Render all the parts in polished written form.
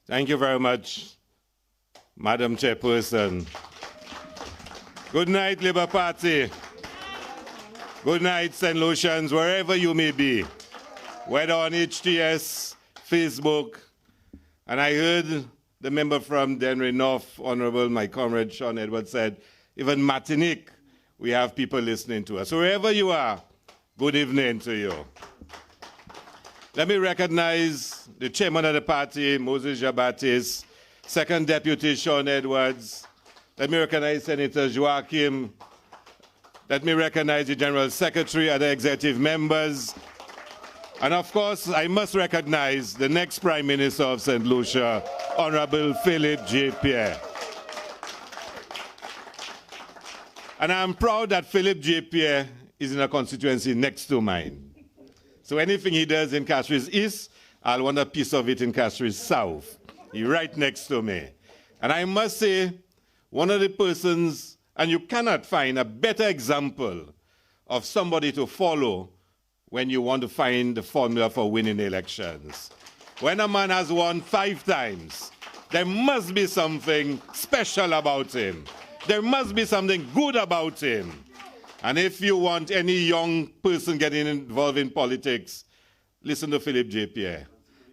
Thank you very much, Madam Chairperson. Good night, Labour Party. Good night, St. Lucians, wherever you may be, whether on HTS, Facebook. And I heard the member from Denry North, Honorable, my comrade Sean Edwards, said, even Martinique, we have people listening to us. So wherever you are, good evening to you. Let me recognize the chairman of the party, Moses Jabatis, second deputy, Sean Edwards. Let me recognize Senator Joachim. Let me recognize the General Secretary, other executive members. And of course, I must recognize the next Prime Minister of St. Lucia, Honorable Philip J. Pierre. And I'm proud that Philip J. Pierre is in a constituency next to mine. So anything he does in Castries East, I'll want a piece of it in Castries South. He's right next to me. And I must say, one of the persons, and you cannot find a better example of somebody to follow when you want to find the formula for winning elections. When a man has won 5 times, there must be something special about him. There must be something good about him. And if you want any young person getting involved in politics, listen to Philip J. Pierre.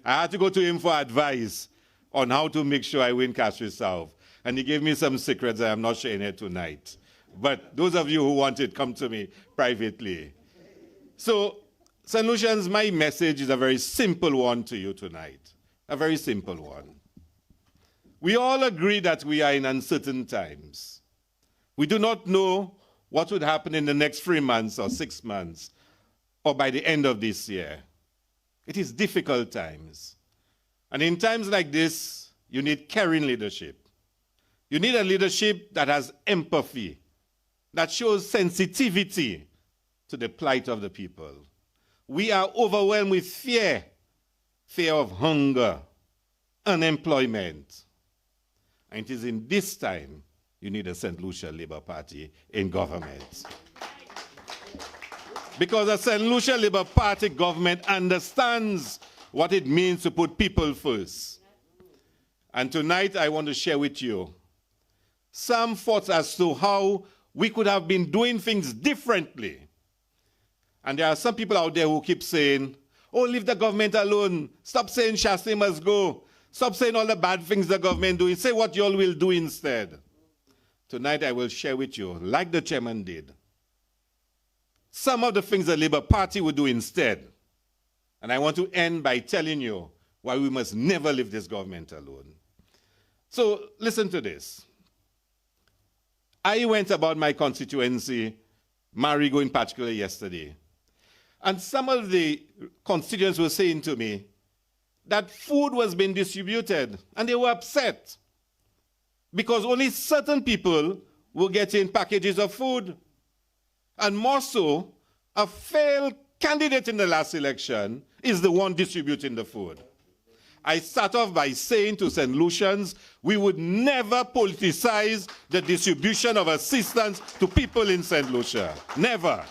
I had to go to him for advice on how to make sure I win Castries South. And he gave me some secrets I am not sharing here tonight. But those of you who want it, come to me privately. So, St. Lucians, my message is a very simple one to you tonight. A very simple one. We all agree that we are in uncertain times. We do not know what would happen in the next 3 months or 6 months or by the end of this year. It is difficult times. And in times like this, you need caring leadership. You need a leadership that has empathy, that shows sensitivity to the plight of the people. We are overwhelmed with fear, fear of hunger, unemployment. And it is in this time you need a St. Lucia Labour Party in government. Because a St. Lucia Labour Party government understands what it means to put people first. And tonight I want to share with you some thoughts as to how we could have been doing things differently. And there are some people out there who keep saying, oh, leave the government alone. Stop saying Shasti must go. Stop saying all the bad things the government doing. Say what you all will do instead. Tonight I will share with you, like the chairman did, some of the things the Labour Party would do instead. And I want to end by telling you why we must never leave this government alone. So listen to this. I went about my constituency, Marigo in particular, yesterday. And some of the constituents were saying to me that food was being distributed, and they were upset because only certain people were getting packages of food. And more so, a failed candidate in the last election is the one distributing the food. I start off by saying to St. Lucians, we would never politicize the distribution of assistance to people in St. Lucia. Never.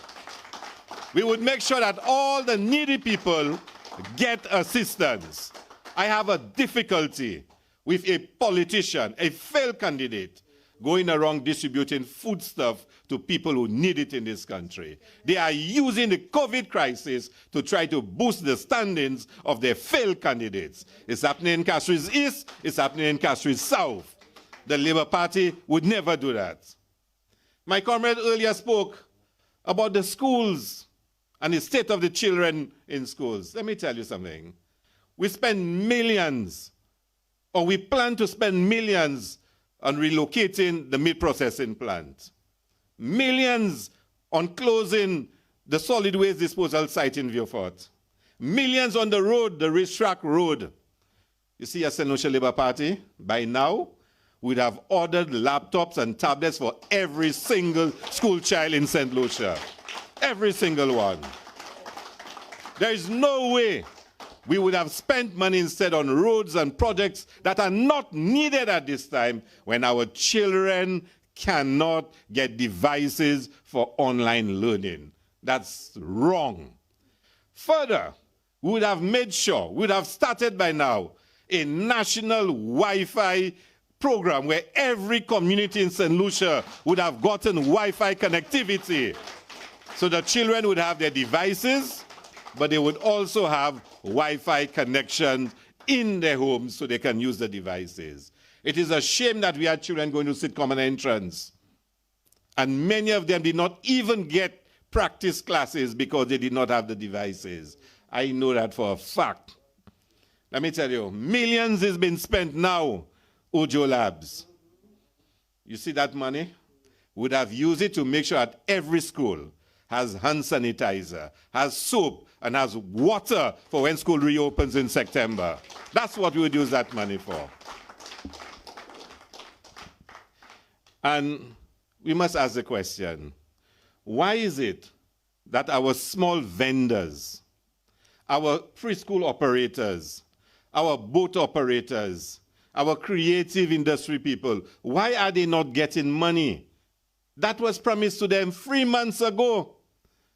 We would make sure that all the needy people get assistance. I have a difficulty with a politician, a failed candidate, going around distributing foodstuff to people who need it in this country. They are using the COVID crisis to try to boost the standings of their failed candidates. It's happening in Castries East, it's happening in Castries South. The Labour Party would never do that. My comrade earlier spoke about the schools and the state of the children in schools. Let me tell you something. We spend millions, or we plan to spend millions on relocating the meat processing plant. Millions on closing the solid waste disposal site in Vieux-Fort. Millions on the road, the racetrack road. You see, as St. Lucia Labour Party, by now, we'd have ordered laptops and tablets for every single school child in St. Lucia. Every single one. There is no way we would have spent money instead on roads and projects that are not needed at this time when our children cannot get devices for online learning. That's wrong. Further, we would have made sure, we would have started by now, a national Wi-Fi program where every community in St. Lucia would have gotten Wi-Fi connectivity. So the children would have their devices, but they would also have Wi-Fi connection in their homes so they can use the devices. It is a shame that we had children going to sit common entrance, and many of them did not even get practice classes because they did not have the devices. I know that for a fact. Let me tell you, millions has been spent now, Ojo Labs. You see that money? Would have used it to make sure that every school has hand sanitizer, has soap, and has water for when school reopens in September. That's what we would use that money for. And we must ask the question, why is it that our small vendors, our preschool operators, our boat operators, our creative industry people, why are they not getting money? That was promised to them 3 months ago.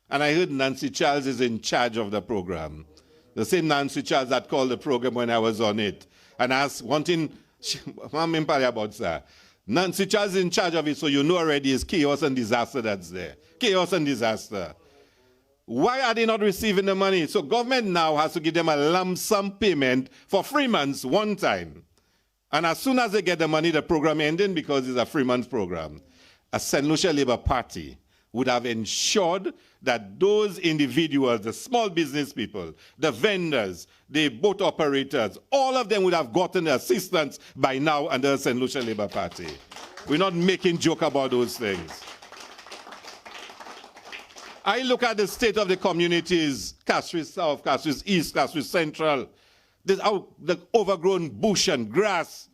And I heard Nancy Charles is in charge of the program. The same Nancy Charles that called the program when I was on it. And asked, Nancy Charles is in charge of it, so you know already it's chaos and disaster that's there. Chaos and disaster. Why are they not receiving the money? So government now has to give them a lump sum payment for 3 months, one time. And as soon as they get the money, the program ending because it's a 3-month program. A St. Lucia Labour Party would have ensured that those individuals, the small business people, the vendors, the boat operators, all of them would have gotten assistance by now under the St. Lucia Labour Party. We're not making joke about those things. I look at the state of the communities, Castries South, Castries East, Castries Central, the overgrown bush and grass.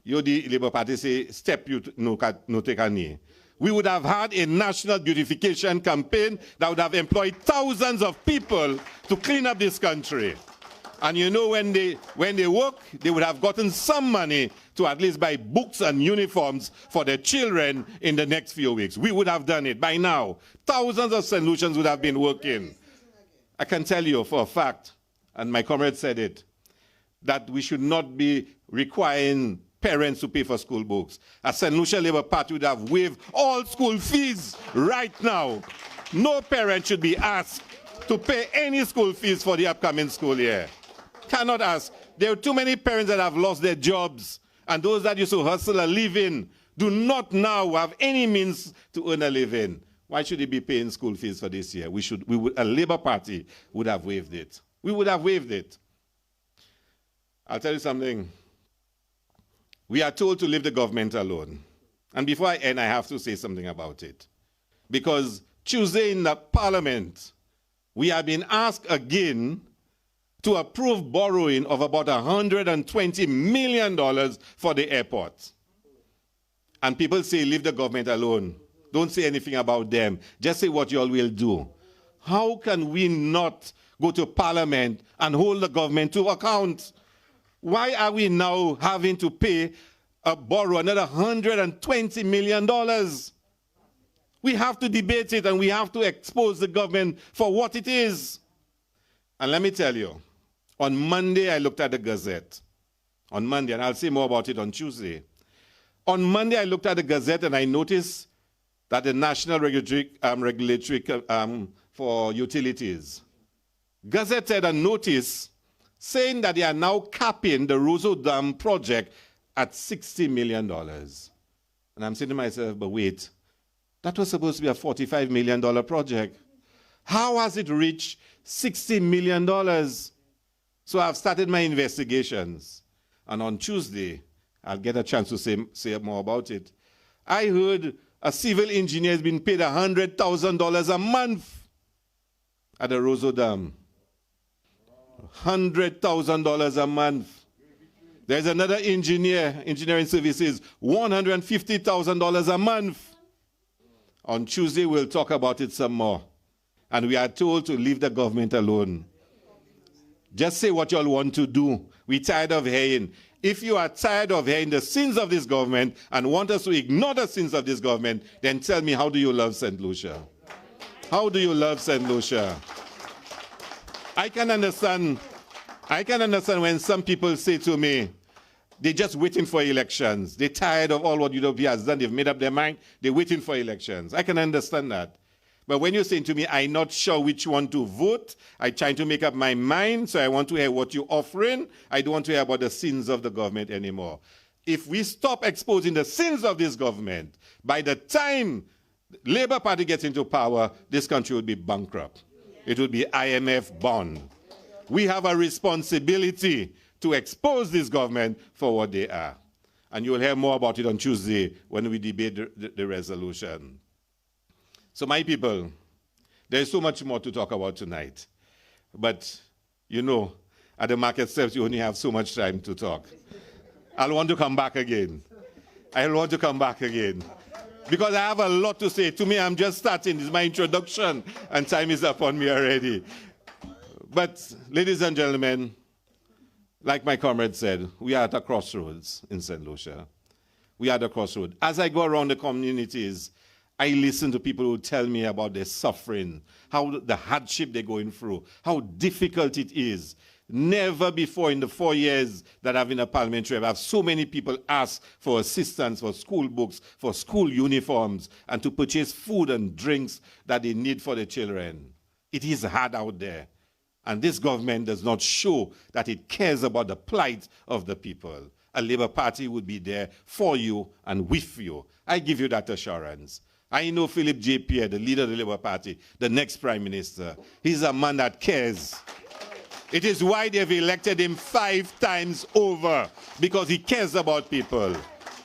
You, the Labour Party, say, step you no take a knee. We would have had a national beautification campaign that would have employed thousands of people to clean up this country. And you know, when they work, they would have gotten some money to at least buy books and uniforms for their children in the next few weeks. We would have done it by now. Thousands of St. Lucians would have been working. I can tell you for a fact, and my comrade said it, that we should not be requiring parents to pay for school books. A St. Lucia Labour Party would have waived all school fees right now. No parent should be asked to pay any school fees for the upcoming school year. Cannot ask. There are too many parents that have lost their jobs, and those that used to hustle a living do not now have any means to earn a living. Why should they be paying school fees for this year? A Labour Party would have waived it. We would have waived it. I'll tell you something. We are told to leave the government alone. And before I end, I have to say something about it. Because Tuesday in the Parliament, we have been asked again to approve borrowing of about $120 million for the airport. And people say, leave the government alone. Don't say anything about them. Just say what you all will do. How can we not go to Parliament and hold the government to account? Why are we now having to borrow another $120 million? We have to debate it, and we have to expose the government for what it is. And let me tell you, on Monday I looked at the Gazette. On Monday, and I'll say more about it on Tuesday. On Monday I looked at the Gazette and I noticed that the National Regulatory for Utilities Gazette had a notice saying that they are now capping the Roseau Dam project at $60 million. And I'm saying to myself, but wait, that was supposed to be a $45 million project. How has it reached $60 million? So I've started my investigations. And on Tuesday, I'll get a chance to say more about it. I heard a civil engineer has been paid $100,000 a month at the Roseau Dam. $100,000 a month. There's another engineering services, $150,000 a month. On Tuesday, we'll talk about it some more. And we are told to leave the government alone. Just say what you all want to do. We're tired of hearing. If you are tired of hearing the sins of this government and want us to ignore the sins of this government, then tell me, how do you love St. Lucia? How do you love St. Lucia? I can understand I can understand when some people say to me, they're just waiting for elections. They're tired of all what UWP has done. They've made up their mind. They're waiting for elections. I can understand that. But when you're saying to me, I'm not sure which one to vote, I'm trying to make up my mind, so I want to hear what you're offering. I don't want to hear about the sins of the government anymore. If we stop exposing the sins of this government, by the time the Labour Party gets into power, this country would be bankrupt. It would be IMF bond. We have a responsibility to expose this government for what they are. And you'll hear more about it on Tuesday when we debate the resolution. So my people, there's so much more to talk about tonight. But, you know, at the market steps, you only have so much time to talk. I'll want to come back again. I'll want to come back again. Because I have a lot to say. To me, I'm just starting. This is my introduction, and time is upon me already. But, ladies and gentlemen, like my comrade said, we are at a crossroads in St. Lucia. We are at a crossroad. As I go around the communities, I listen to people who tell me about their suffering, how the hardship they're going through, how difficult it is. Never before in the 4 years that I've been a parliamentary, I've so many people ask for assistance, for school books, for school uniforms, and to purchase food and drinks that they need for their children. It is hard out there. And this government does not show that it cares about the plight of the people. A Labour Party would be there for you and with you. I give you that assurance. I know Philip J. Pierre, the leader of the Labour Party, the next Prime Minister. He's a man that cares. It is why they've elected him 5 times over, because he cares about people.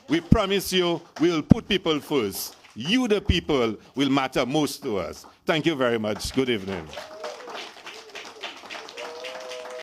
We promise you we'll put people first. You, the people, will matter most to us. Thank you very much. Good evening.